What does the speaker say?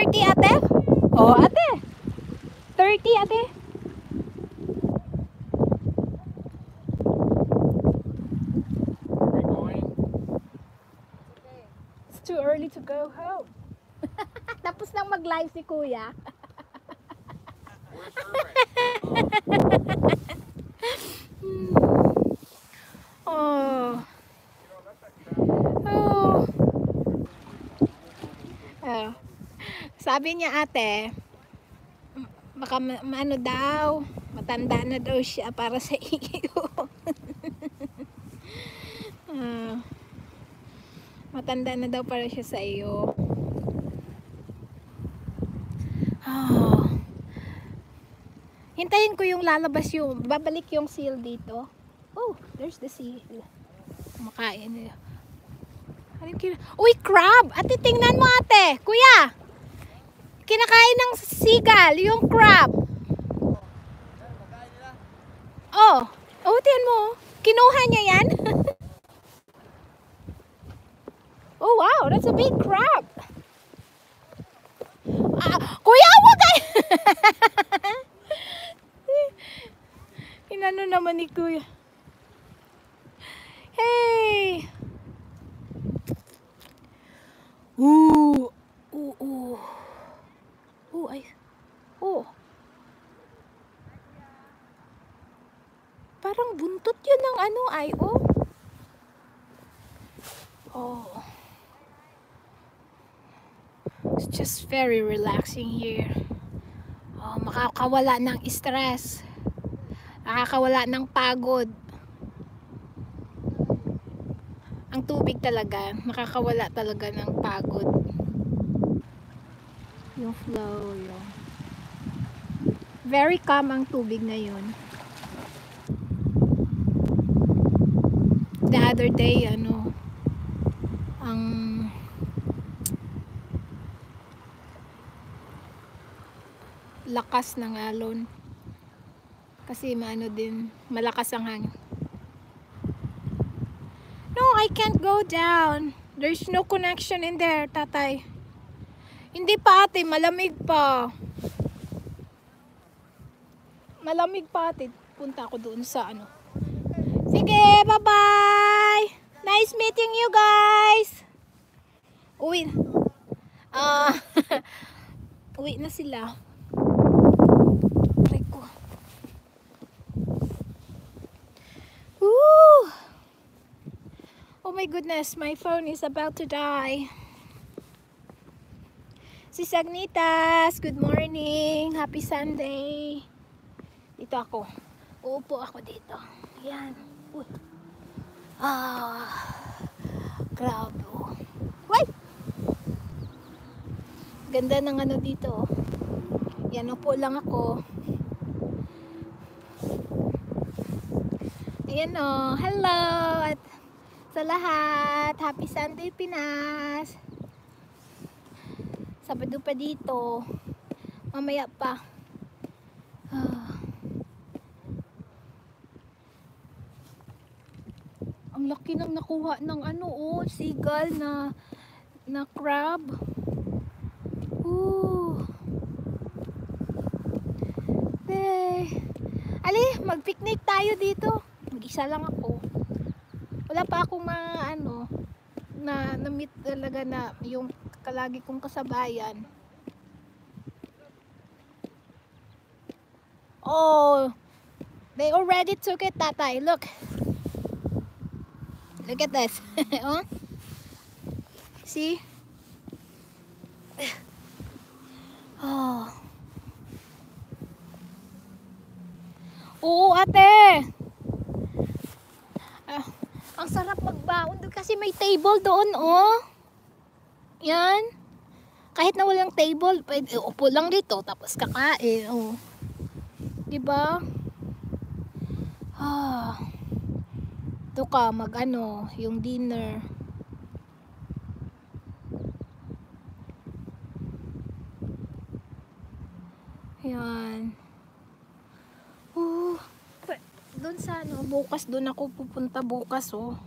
30 ate? Oh, ate. 30 ate. It's too early to go home. Tapos lang mag-live si kuya. Oh. Oh. Oh. Sabi niya ate, baka ano daw, matanda na daw siya para sa iyo. Matanda na daw para siya sa iyo. Oh. Hintayin ko yung lalabas yung, babalik yung seal dito. Oh, there's the seal. Kumakain nila. Uy, crab! Ate, tingnan mo ate! Kuya! Kinakain ng seagull, yung crab. Oh, oh, tingnan mo. Kinuha niya yan. Oh, wow, that's a big crab. Kuya, wag kayo! Inano naman ni kuya. Hey! Ooh! Ooh, ooh. Ooh, ay. Oh. Parang buntot yun ng ano ay, oh. Oh. It's just very relaxing here. Oh, makakawala ng stress. Nakakawala ng pagod. Ang tubig talaga, nakakawala talaga ng pagod. Yung flow, yung very calm ang tubig ngayon. The other day, ano, ang lakas ng alon. Kasi maano din, malakas ang hangin. No, I can't go down. There's no connection in there, tatay. Hindi pa ate, malamig pa. Malamig pa ate. Punta ako doon sa ano. Sige, bye-bye. Nice meeting you guys. Uwi. Uwi na sila. Woo! Oh my goodness, my phone is about to die. Sis Agnitas, good morning. Happy Sunday. Dito ako. Uupo ako dito. Ayan. Uy. Grabe. Wait! Ganda ng ano dito. Yan, upo lang ako. Ayan o. Hello! At sa lahat, happy Sunday Pinas. Sabado pa dito. Mamaya pa. Ang laki ng nakuha ng ano oh, seagull na crab. Ooh. Ali, mag-picnic tayo dito. Mag-isa lang ako. Wala pa akong mga ano na meet talaga na yung kalagi kong kasabayan. Oh, they already took it, tatay. Look. Look at this. Oh. See? Oh. Oo, ate. Ang sarap magbaon doon kasi may table doon, oh. Yan. Kahit na walang table, pwede upo lang dito tapos kakain, oh. 'Di ba? Ito ka mag-ano, yung dinner. Yan. Doon sa ano, bukas doon ako pupunta bukas, oh.